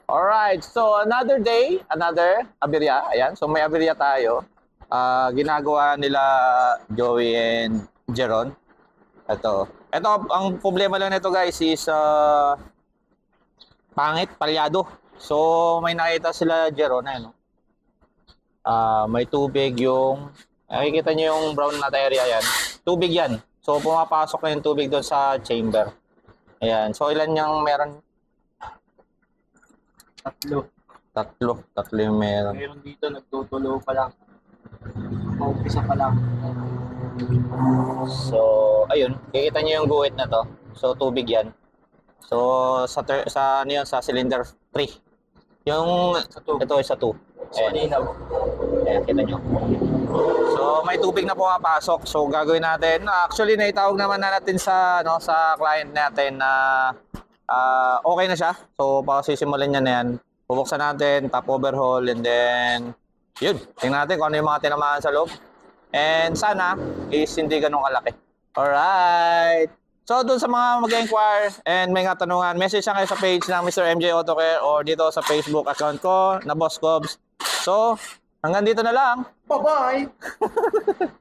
Alright, so another day, another aberya. Ayan, so may aberya tayo. Ginagawa nila Joey and Jeron. Ito. Ang problema lang nito guys is pangit, palyado. So may nakita sila Jeron, ano? May tubig yung, nakikita nyo yung brown na area yan. Tubig yan. So pumapasok na yung tubig doon sa chamber. Ayan, so ilan yung meron? Tatlo yung meron. Meron dito, nagtutulo pa lang. Maumpisa pa lang. So, ayun, kikita niyo yung guhit na to. So, tubig yan. So, sa ano yun, sa cylinder 3. Yung, Sa 2. ito ay sa 2. So, malinaw. Ayan, kita nyo. So, may tubig na pumapasok. So, gagawin natin. Actually, naitawag naman na natin sa, ano, sa client natin na okay na siya. So, pasisimulan niya na yan. Bubuksan natin, top overhaul, and then, yun. Tingnan natin kung ano yung mga tinamaan sa loob. And sana is hindi ganun kalaki. Alright. So, dun sa mga mag-inquire and may katanungan, message lang kayo sa page ng Mr. MJ Auto Care or dito sa Facebook account ko na Boss Cobbs. So, hanggang dito na lang. Bye-bye!